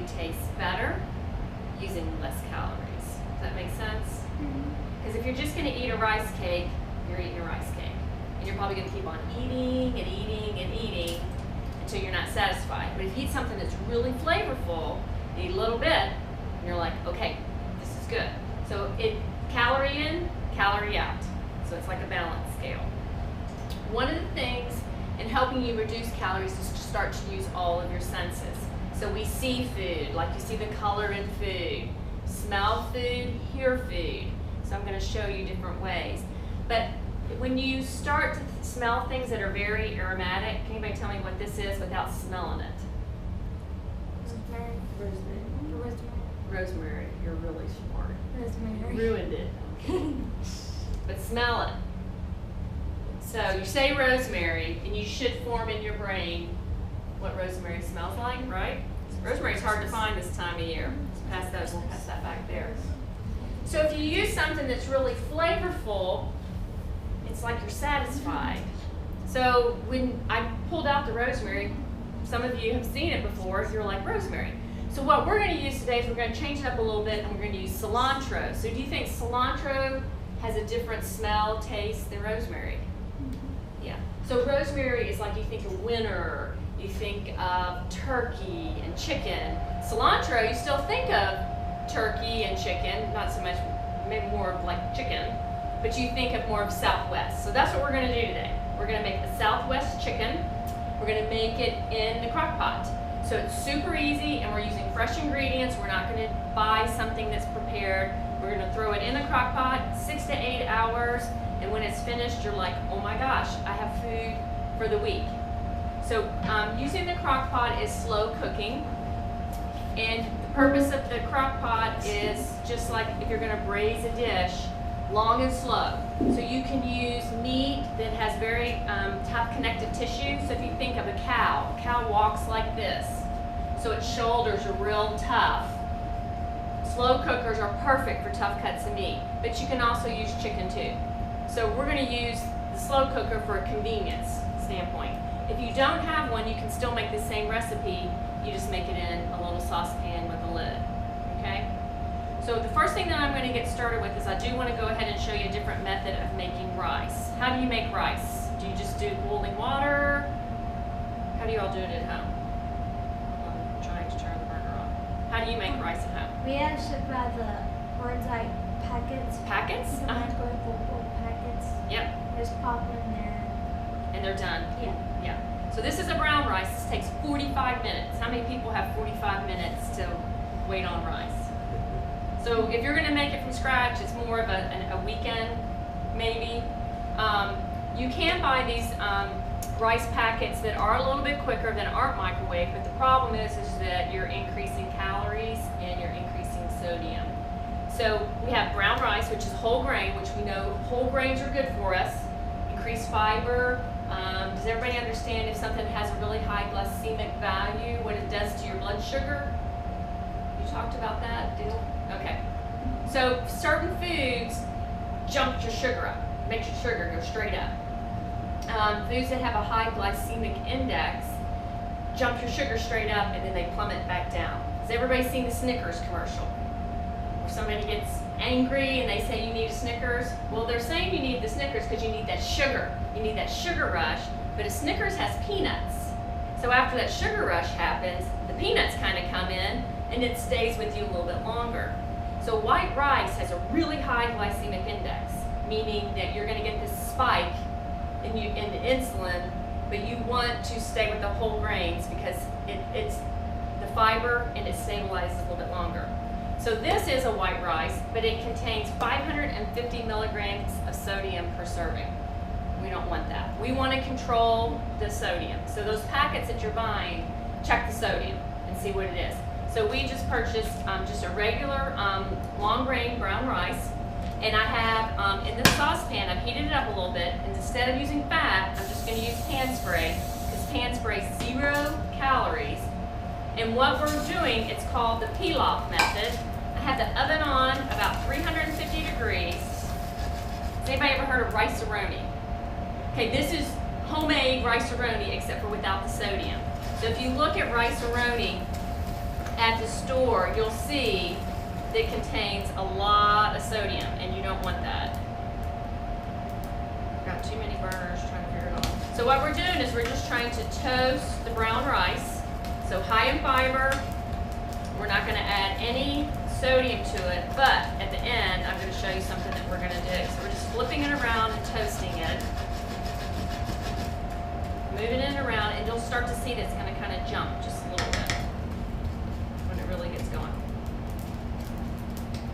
tastes better using less calories. Does that make sense? Because if you're just going to eat a rice cake, you're eating a rice cake. And you're probably going to keep on eating and eating and eating until you're not satisfied. But if you eat something that's really flavorful, you eat a little bit, and you're like, okay, this is good. So calorie in, calorie out. So it's like a balance scale. One of the things in helping you reduce calories is to start to use all of your senses. So we see food, like you see the color in food, smell food, hear food. So I'm going to show you different ways. But when you start to smell things that are very aromatic, can anybody tell me what this is without smelling it? Rosemary. Rosemary, you're really smart. Rosemary. You ruined it. But smell it. So you say rosemary, and you should form in your brain what rosemary smells like, right? Rosemary's hard to find this time of year. We'll pass that back there. So if you use something that's really flavorful, it's like you're satisfied. So when I pulled out the rosemary, some of you have seen it before, you're like, rosemary. So what we're going to use today is we're going to change it up a little bit, and we're going to use cilantro. So do you think cilantro has a different smell, taste than rosemary? Yeah. So rosemary is like you think of winter, you think of turkey and chicken. Cilantro, you still think of turkey and chicken, not so much, maybe more of like chicken, but you think of more of Southwest. So that's what we're going to do today. We're going to make a Southwest chicken. We're going to make it in the crock pot. So it's super easy, and we're using fresh ingredients. We're not going to buy something that's prepared. We're going to throw it in the crock pot, 6 to 8 hours, and when it's finished, you're like, oh my gosh, I have food for the week. So using the crock pot is slow cooking, and the purpose of the crock pot is just like if you're going to braise a dish, long and slow. So you can use meat that has very tough connective tissue. So if you think of a cow walks like this. So its shoulders are real tough. Slow cookers are perfect for tough cuts of meat, but you can also use chicken too. So we're going to use the slow cooker for a convenience standpoint. If you don't have one, you can still make the same recipe. You just make it in a little saucepan with a lid. Okay? So the first thing that I'm going to get started with is I do want to go ahead and show you a different method of making rice. How do you make rice? Do you just do boiling water? How do you all do it at home? I'm trying to turn the burner on. How do you make rice at home? We actually buy the ones like packets. Packets? The microwave packets. Yep. Just pop in there. And they're done? Yeah. Yeah. So this is a brown rice. This takes 45 minutes. How many people have 45 minutes to wait on rice? So if you're going to make it from scratch, it's more of a weekend, maybe. You can buy these rice packets that are a little bit quicker than aren't microwave, but the problem is that you're increasing calories and you're increasing sodium. So we have brown rice, which is whole grain, which we know whole grains are good for us. Increased fiber. Does everybody understand if something has a really high glycemic value, what it does to your blood sugar? You talked about that, didn't you? Okay. So certain foods jump your sugar up, makes your sugar go straight up. Foods that have a high glycemic index jump your sugar straight up and then they plummet back down. Has everybody seen the Snickers commercial? Where somebody gets angry and they say you need a Snickers? Well, they're saying you need the Snickers because you need that sugar. You need that sugar rush, but a Snickers has peanuts. So after that sugar rush happens, the peanuts kind of come in and it stays with you a little bit longer. So white rice has a really high glycemic index, meaning that you're going to get this spike in the insulin, but you want to stay with the whole grains because it's the fiber and it stabilizes a little bit longer. So this is a white rice, but it contains 550 milligrams of sodium per serving. We don't want that. We want to control the sodium. So those packets that you're buying, check the sodium and see what it is. So we just purchased just a regular long grain brown rice, and I have in this saucepan, I've heated it up a little bit, and instead of using fat, I'm just going to use pan spray, because pan spray is 0 calories. And what we're doing, it's called the pilaf method. I have the oven on about 350 degrees. Has anybody ever heard of rice-a-roni? Okay, this is homemade rice-a-roni except for without the sodium. So if you look at rice-a-roni, at the store, you'll see that it contains a lot of sodium, and you don't want that. Got too many burners trying to figure it out. So what we're doing is we're just trying to toast the brown rice. So high in fiber. We're not going to add any sodium to it, but at the end, I'm going to show you something that we're going to do. So we're just flipping it around and toasting it. Moving it around, and you'll start to see that it's going to kind of jump just a little bit when it really gets going.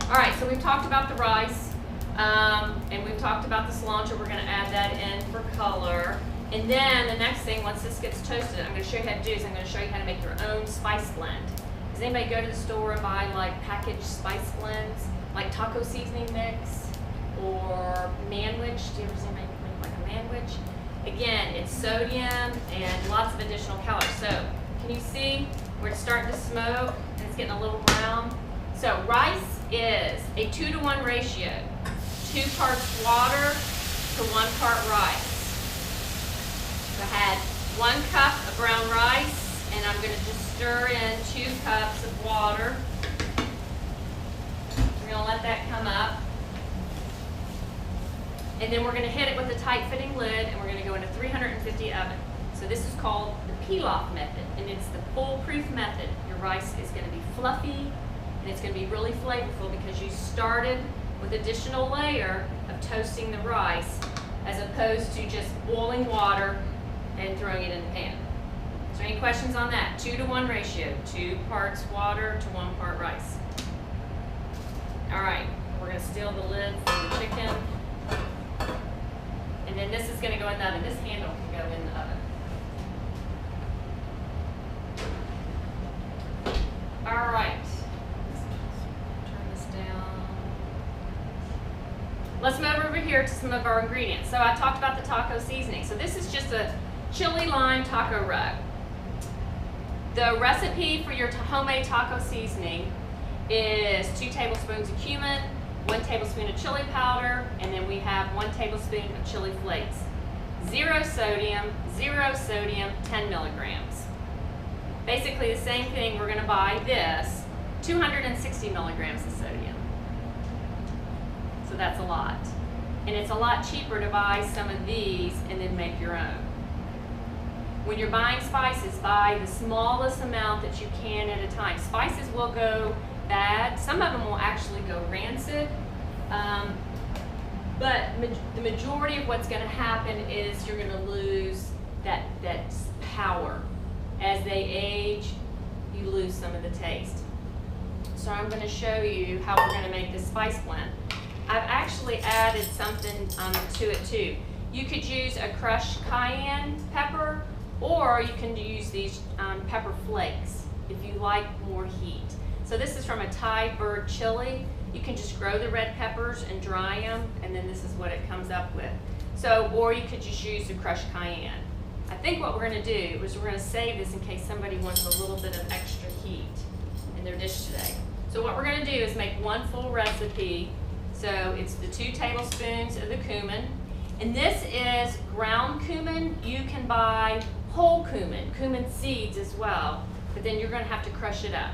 All right, so we've talked about the rice, and we've talked about the cilantro. We're going to add that in for color. And then the next thing, once this gets toasted, I'm going to show you how to do is I'm going to show you how to make your own spice blend. Does anybody go to the store and buy like packaged spice blends, like taco seasoning mix or manwich? Do you ever see anybody make like a manwich? Again, it's sodium and lots of additional calories. So can you see where it's starting to smoke and it's getting a little brown? So rice is a 2-to-1 ratio. 2 parts water to 1 part rice. So I had 1 cup of brown rice, and I'm going to just stir in 2 cups of water. We're going to let that come up. And then we're going to hit it with a tight-fitting lid, and we're going to go into 350 oven. So this is called the pilaf method, and it's the foolproof method. Your rice is going to be fluffy, and it's going to be really flavorful because you started with additional layer of toasting the rice as opposed to just boiling water and throwing it in the pan. Is there any questions on that? 2-to-1 ratio, 2 parts water to 1 part rice. All right, we're going to seal the lid for the chicken. And then this is going to go in the oven. This handle can go in the oven. All right. Turn this down. Let's move over here to some of our ingredients. So I talked about the taco seasoning. So this is just a chili lime taco rub. The recipe for your homemade taco seasoning is 2 tablespoons of cumin, 1 tablespoon of chili powder, and then we have 1 tablespoon of chili flakes. 0 sodium, 10 milligrams. Basically the same thing, we're going to buy this, 260 milligrams of sodium. So that's a lot. And it's a lot cheaper to buy some of these and then make your own. When you're buying spices, buy the smallest amount that you can at a time. Spices will go bad. Some of them will actually go rancid. But the majority of what's going to happen is you're going to lose that power. As they age, you lose some of the taste. So I'm going to show you how we're going to make this spice blend. I've actually added something to it too. You could use a crushed cayenne pepper, or you can use these pepper flakes if you like more heat. So this is from a Thai bird chili. You can just grow the red peppers and dry them, and then this is what it comes up with. So, or you could just use the crushed cayenne. I think what we're going to do is we're going to save this in case somebody wants a little bit of extra heat in their dish today. So what we're going to do is make 1 full recipe. So it's the 2 tablespoons of the cumin. And this is ground cumin. You can buy whole cumin seeds as well, but then you're going to have to crush it up.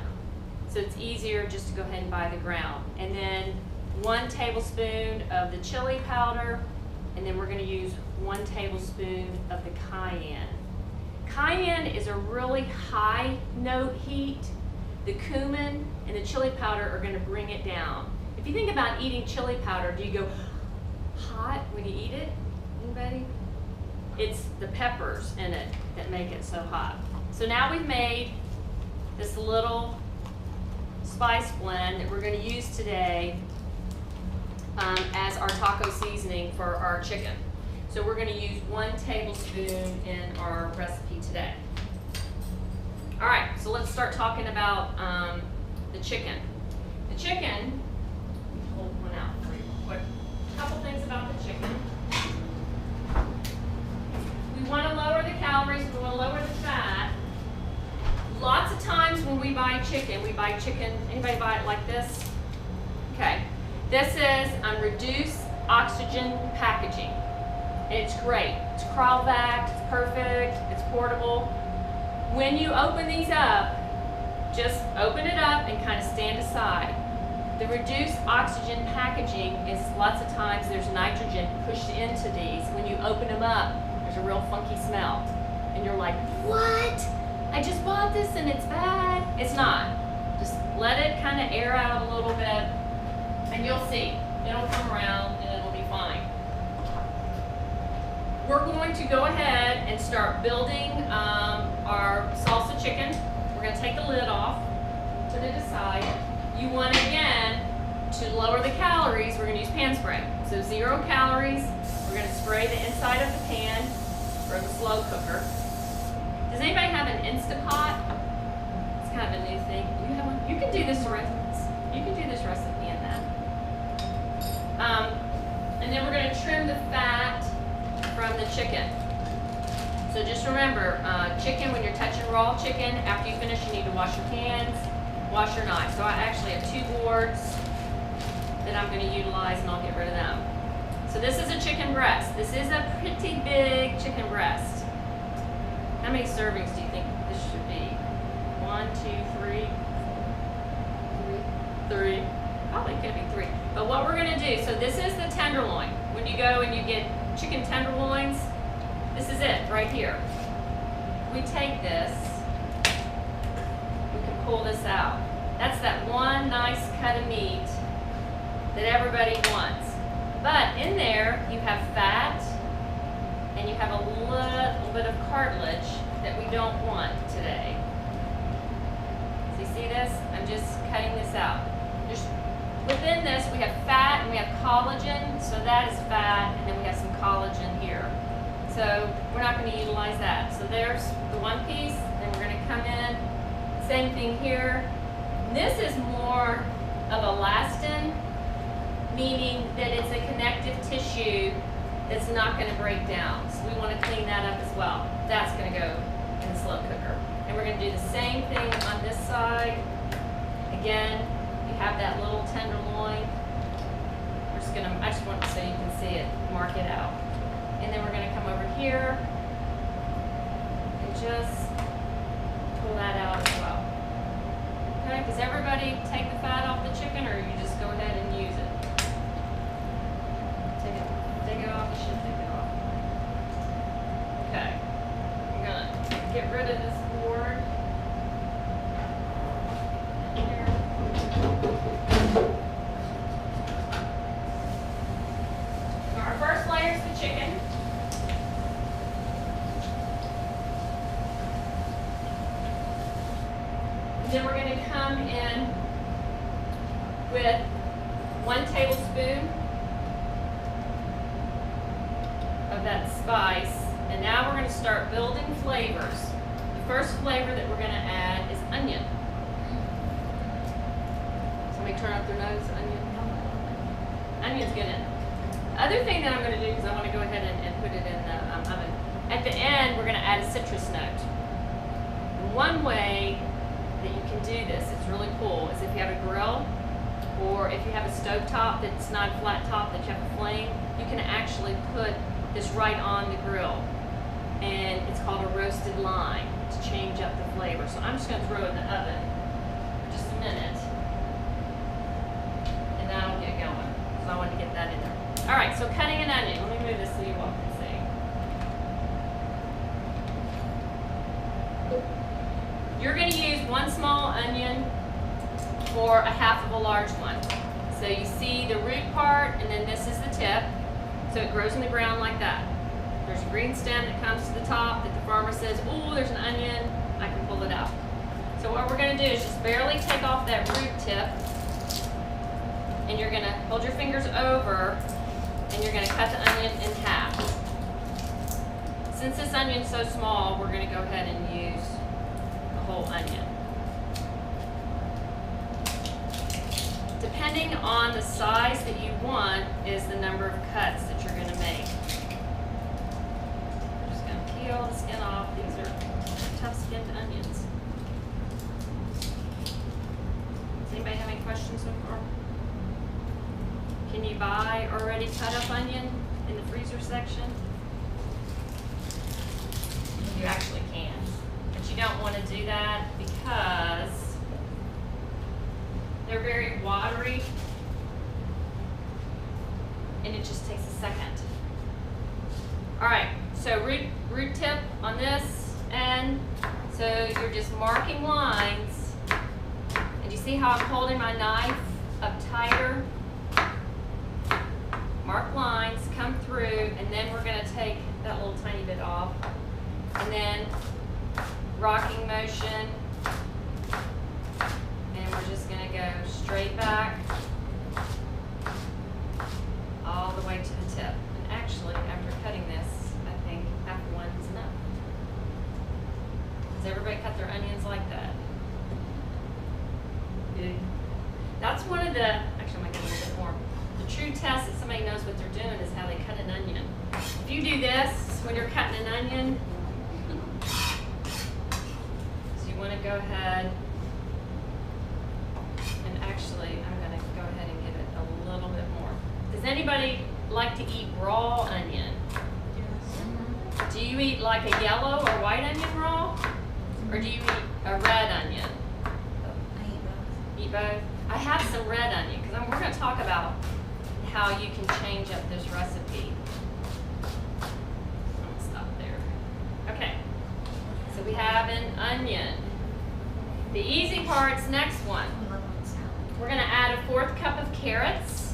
So it's easier just to go ahead and buy the ground. And then 1 tablespoon of the chili powder, and then we're going to use 1 tablespoon of the cayenne. Cayenne is a really high note heat. The cumin and the chili powder are going to bring it down. If you think about eating chili powder, do you go hot when you eat it? Anybody? It's the peppers in it that make it so hot. So now we've made this little spice blend that we're going to use today as our taco seasoning for our chicken. So we're going to use 1 tablespoon in our recipe today. All right, so let's start talking about the chicken. The chicken, hold one out for you real quick. A couple things about the chicken. We want to lower the calories, we want to lower the fat. Lots of times when we buy chicken, anybody buy it like this? Okay. This is reduced oxygen packaging. And it's great. It's cryovac, it's perfect, it's portable. When you open these up, just open it up and kind of stand aside. The reduced oxygen packaging is lots of times there's nitrogen pushed into these. When you open them up, there's a real funky smell. And you're like, what? I just bought this and it's bad. It's not. Just let it kind of air out a little bit and you'll see. It'll come around and it'll be fine. We're going to go ahead and start building our salsa chicken. We're going to take the lid off, put it aside. You want, again, to lower the calories, we're going to use pan spray. So 0 calories. We're going to spray the inside of the pan or the slow cooker. Does anybody have an Instapot? It's kind of a new thing. You have one? You can do this recipe in that. And then we're going to trim the fat from the chicken. So just remember, chicken, when you're touching raw chicken, after you finish, you need to wash your hands, wash your knife. So I actually have 2 boards that I'm going to utilize, and I'll get rid of them. So this is a chicken breast. This is a pretty big chicken breast. How many servings do you think this should be? 1, 2, 3? 3. Probably could be 3. But what we're going to do, so this is the tenderloin. When you go and you get chicken tenderloins, this is it right here. We take this, we can pull this out. That's that one nice cut of meat that everybody wants. But in there, you have fat and you have a little bit of cartilage that we don't want today. So you see this? I'm just cutting this out. Within this, we have fat and we have collagen, so that is fat, and then we have some collagen here. So we're not going to utilize that. So there's the one piece, then we're going to come in, same thing here. This is more of elastin, meaning that it's a connective tissue that's not going to break down. So we want to clean that up as well. That's going to go in the slow cooker. And we're going to do the same thing on this side. Again, you have that little tenderloin. I just want it so you can see it, mark it out. And then we're going to come over here and just pull that out as well. Okay, does everybody take the fat off the chicken, or you just go ahead and use it? Take it off, you should take it off. Okay, I'm going to get rid of this board. Here. Our first layer is the chicken. And then we're going to come in with 1 tablespoon of that spice. And now we're going to start building flavors. The first flavor that we're going to add is onion. Somebody turn up their nose, onion. Onion's good in it. Other thing that I'm going to do, because I want to go ahead and put it in the oven, at the end we're going to add a citrus note. One way that you can do this, it's really cool, is if you have a grill or if you have a stove top that's not a flat top that you have a flame, you can actually put this right on the grill. And it's called a roasted lime to change up the flavor. So I'm just going to throw it in the oven for just a minute. And that'll get going. So I want to get that in there. All right, so cutting an onion. Let me move this so you all can see. You're going to use 1 small onion for a half of a large one. So you see the root part, and then this is the tip. So it grows in the ground like that. There's a green stem that comes to the top that the farmer says, oh, there's an onion, I can pull it out. So what we're going to do is just barely take off that root tip, and you're going to hold your fingers over, and you're going to cut the onion in half. Since this onion's so small, we're going to go ahead and use the whole onion. Depending on the size that you want is the number of cuts that you're going to make. I'm just going to peel the skin off. These are tough-skinned onions. Does anybody have any questions so far? Can you buy already cut up onion in the freezer section? You actually can, but you don't want to do that because it just takes a second. All right, so root tip on this end. So you're just marking lines. And you see how I'm holding my knife up tighter? Mark lines, come through, and then we're going to take that little tiny bit off. And then rocking motion. And we're just going to go straight back all the way to the tip. And actually, after cutting this, I think half one is enough. Does everybody cut their onions like that? Good. That's one of the, actually I'm going to get a little bit more. The true test that somebody knows what they're doing is how they cut an onion. If you do this when you're cutting an onion, so you want to go ahead and actually, I'm going to go ahead and give it a little bit more. Does anybody like to eat raw onion? Yes. Do you eat like a yellow or white onion raw? Or do you eat a red onion? I eat both. Eat both? I have some red onion because we're going to talk about how you can change up this recipe. I'm going to stop there. Okay, so we have an onion. The easy part's next one. We're going to add a 1/4 cup of carrots,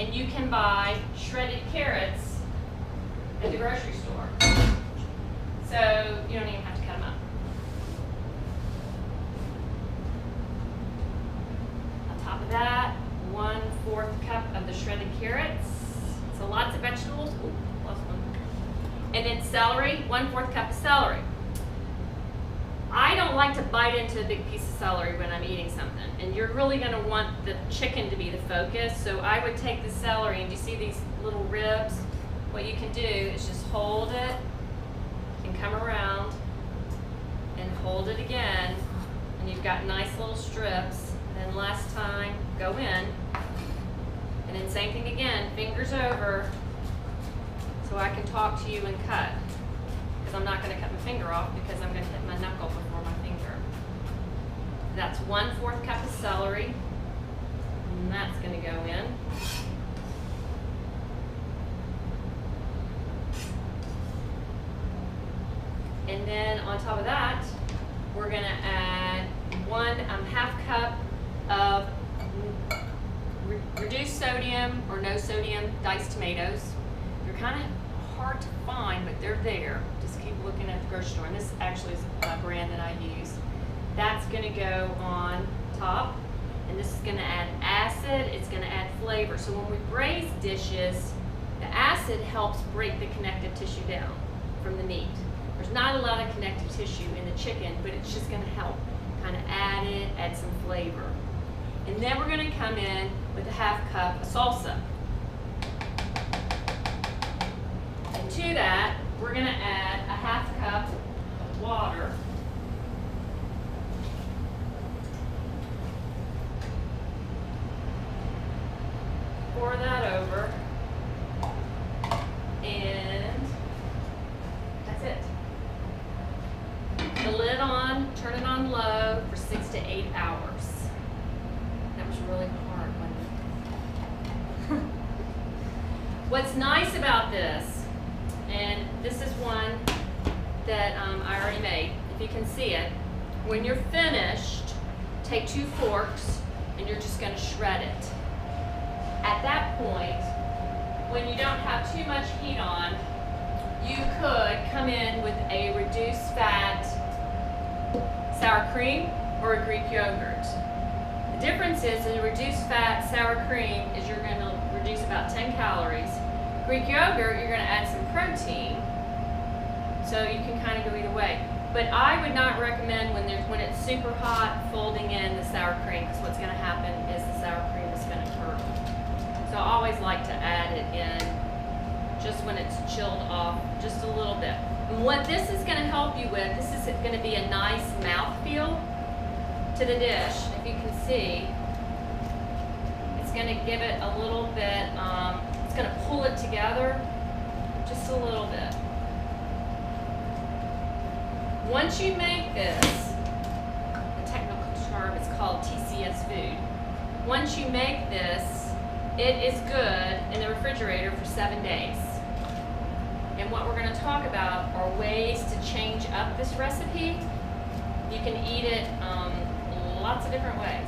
and you can buy shredded carrots at the grocery store. So you don't even have to cut them up. On top of that, 1/4 cup of the shredded carrots. So lots of vegetables. Ooh, lost one. And then celery, 1/4 cup of celery. I don't like to bite into a big piece of celery when I'm eating something, and you're really going to want the chicken to be the focus, so I would take the celery, and you see these little ribs? What you can do is just hold it and come around and hold it again, and you've got nice little strips. And then last time, go in, and then same thing again, fingers over, so I can talk to you and cut. I'm not going to cut my finger off because I'm going to hit my knuckle before my finger. That's 1/4 cup of celery, and that's going to go in. And then on top of that, we're going to add 1/2 cup of reduced sodium or no sodium diced tomatoes. They're kind of hard to find, but they're there. Just keep looking at the grocery store. And this actually is a brand that I use. That's going to go on top. And this is going to add acid. It's going to add flavor. So when we braise dishes, the acid helps break the connective tissue down from the meat. There's not a lot of connective tissue in the chicken, but it's just going to help kind of add it, add some flavor. And then we're going to come in with 1/2 cup of salsa. To that, we're going to add 1/2 cup of water. Pour that over, and that's it. The lid on, turn it on low for 6 to 8 hours. That was really hard, wasn't it? What's nice about this, and this is one that I already made, if you can see it. When you're finished, take 2 forks and you're just going to shred it. At that point, when you don't have too much heat on, you could come in with a reduced fat sour cream or a Greek yogurt. The difference is in a reduced fat sour cream is you're going to reduce about 10 calories. Greek yogurt, you're going to add some protein, so you can kind of go either way. But I would not recommend when it's super hot folding in the sour cream, because what's going to happen is the sour cream is going to curdle. So I always like to add it in just when it's chilled off, just a little bit. And what this is going to help you with, this is going to be a nice mouthfeel to the dish. If you can see, it's going to give it a little bit. It's going to pull it together just a little bit. Once you make this, the technical term is called TCS food. Once you make this, It is good in the refrigerator for 7 days. And what we're going to talk about are ways to change up this recipe. You can eat it lots of different ways.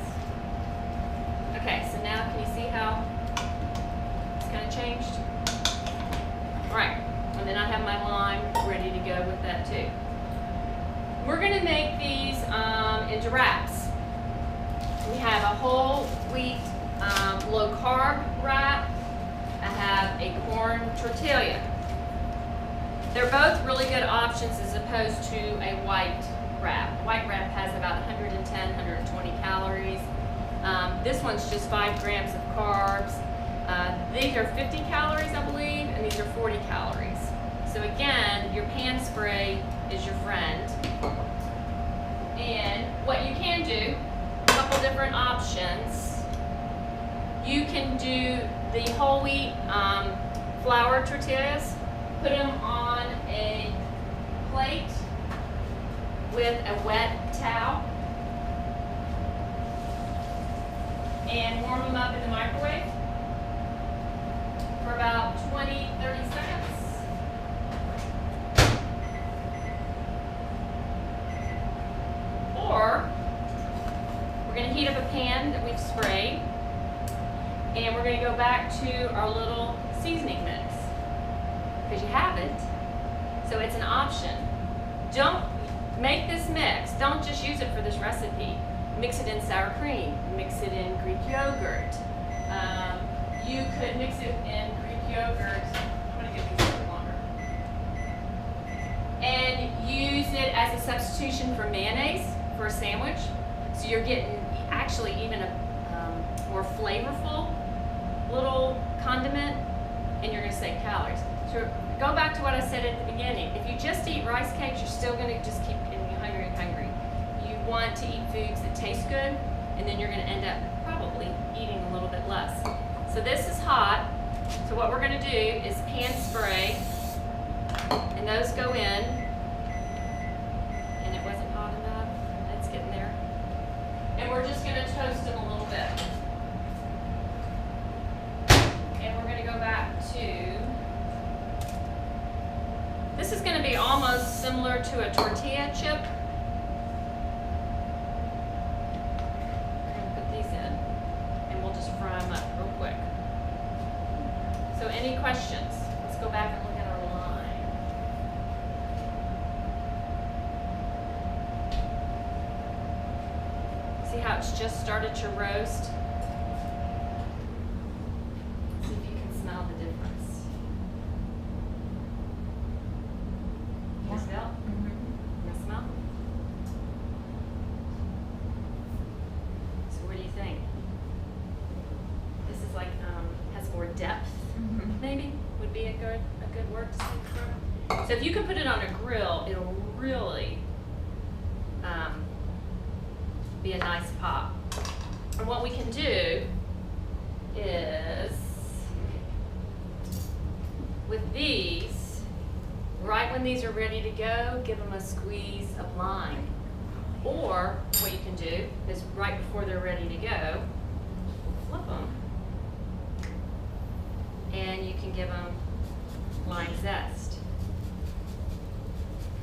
Okay, so now can you see how it's kind of changed? All right, and then I have my lime ready to go with that too. We're going to make these into wraps. We have a whole wheat low carb wrap. I have a corn tortilla. They're both really good options as opposed to a white wrap. White wrap has about 110, 120 calories. This one's just 5 grams of carbs. These are 50 calories, I believe, and these are 40 calories. So again, your pan spray is your friend. And what you can do, a couple different options. You can do the whole wheat flour tortillas, put them on a plate with a wet towel, and warm them up in the microwave for about 20, 30 seconds. Or we're going to heat up a pan that we've sprayed, and we're going to go back to our little seasoning mix because you have it, so it's an option. Don't make this mix. Don't just use it for this recipe. Mix it in sour cream. Mix it in Greek yogurt. You could mix it in Greek yogurt. I'm going to give these a little longer. And use it as a substitution for mayonnaise for a sandwich. So you're getting actually even a more flavorful little condiment, and you're going to save calories. So go back to what I said at the beginning. If you just eat rice cakes, you're still going to just keep getting hungry and hungry. You want to eat foods that taste good, and then you're going to end up probably eating a little bit less. So this is hot. So what we're going to do is pan spray, and those go in. And it wasn't hot enough. It's getting there. And we're just going to toast them a little bit. And we're going to go back to, this is going to be almost similar to a tortilla chip. We're going to put these in, and we'll just fry them up real quick. So any questions? Let's go back and look at our line. See how it's just started to roast? See if you can smell the difference. Can you smell? Can you smell? So what do you think? This is like, has more depth, maybe, would be a good word to speak for. So if you can put it on a grill, it'll really be a nice pop. And what we can do is, with these, right when these are ready to go, give them a squeeze of lime. Or what you can do is right before they're ready to go, flip them, and you can give them lime zest.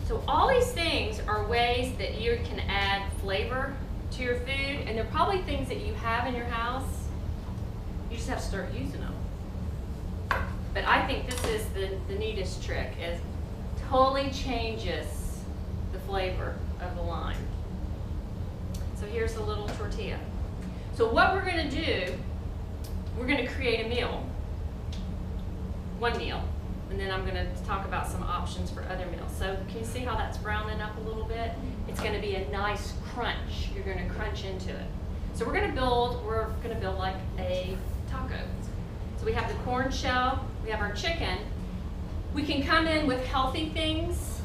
So all these things are ways that you can add flavor to your food, and they're probably things that you have in your house. You just have to start using them. But I think this is the neatest trick, is totally changes the flavor of the lime. So here's a little tortilla. So what we're going to do, we're going to create a meal. One meal. And then I'm going to talk about some options for other meals. So can you see how that's browning up a little bit? It's going to be a nice crunch. You're going to crunch into it. So we're going to build like a taco. So we have the corn shell, we have our chicken. We can come in with healthy things.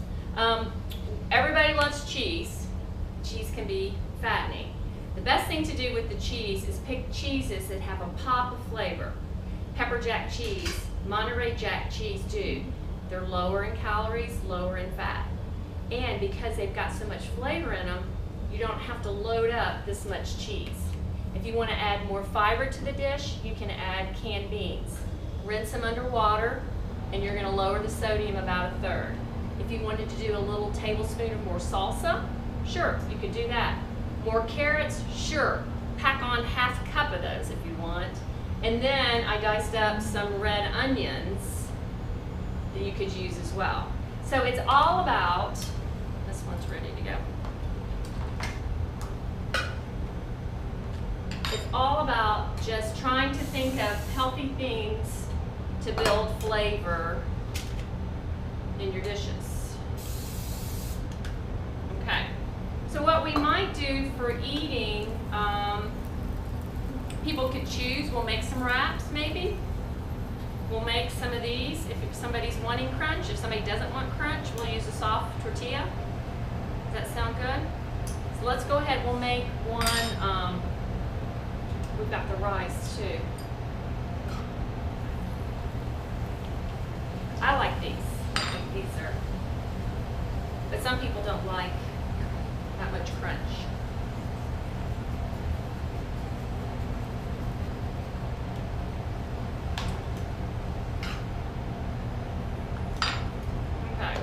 Everybody loves cheese. Cheese can be fattening. The best thing to do with the cheese is pick cheeses that have a pop of flavor. Pepper jack cheese, Monterey Jack cheese do. They're lower in calories, lower in fat. And because they've got so much flavor in them, you don't have to load up this much cheese. If you want to add more fiber to the dish, you can add canned beans. Rinse them under water, and you're going to lower the sodium about 1/3. If you wanted to do a little tablespoon of more salsa, sure, you could do that. More carrots, sure. Pack on 1/2 cup of those if you want. And then I diced up some red onions that you could use as well. So it's all about, this one's ready to go. It's all about just trying to think of healthy things to build flavor in your dishes. Okay, so what we might do for eating, people could choose. We'll make some wraps maybe. We'll make some of these if somebody's wanting crunch. If somebody doesn't want crunch, we'll use a soft tortilla. Does that sound good? So let's go ahead, we'll make one, we've got the rice too. I like these. I think these are, but some people don't like that much crunch. Okay.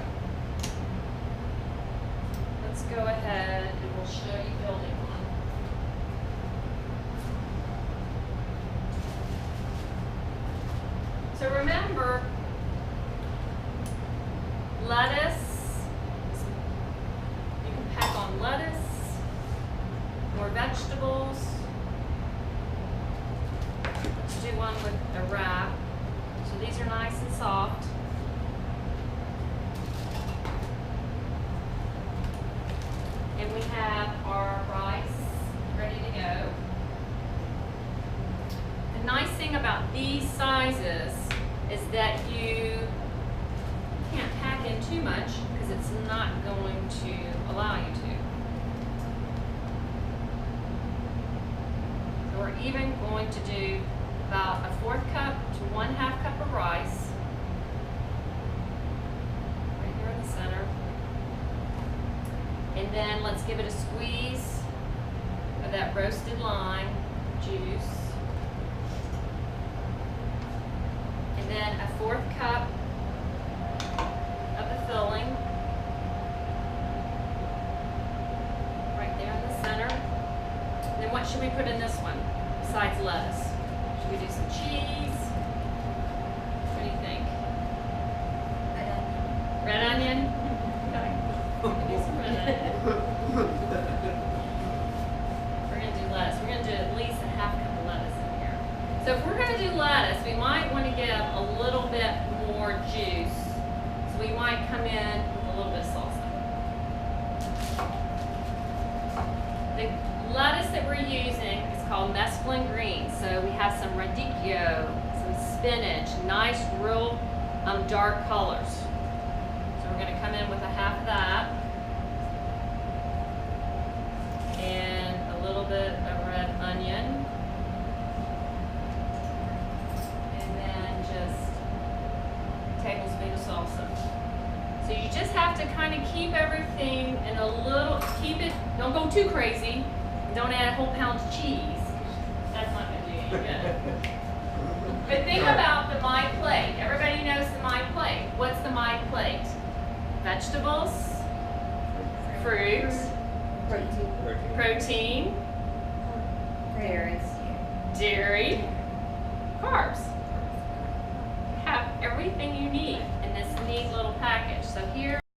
Let's go ahead and we'll show you building one. So remember, lettuce, you can pack on lettuce, more vegetables. Let's do one with a wrap. So these are nice and soft. And we have our rice ready to go. The nice thing about these sizes is that you can't pack in too much because it's not going to allow you to. So we're even going to do about 1/4 cup to 1/2 cup of rice. Right here in the center. And then let's give it a squeeze of that roasted lime juice. And then 1/4 cup of the filling. Right there in the center. And then what should we put in this one besides lettuce? Should we do some cheese? What do you think? Red onion? Okay. Do some red onion. We're going to do lettuce. We're going to do at least 1/2 cup of lettuce in here. So if we're going to do lettuce, we might want to give a little bit more juice. So we might come in with a little bit of salsa. The lettuce that we're using is called mesclun green. So we have some radicchio, some spinach, nice real dark colors. So we're going to come in with 1/2 of that. And a little bit of red onion. And then just a tablespoon of salsa. So you just have to kind of keep everything in a little, keep it, don't go too crazy. Don't add a whole pound of cheese. That's not going to do any good. But think about the My Plate. Everybody knows the My Plate. What's the My Plate? Vegetables, fruit, protein, dairy, carbs. You have everything you need in this neat little package. So here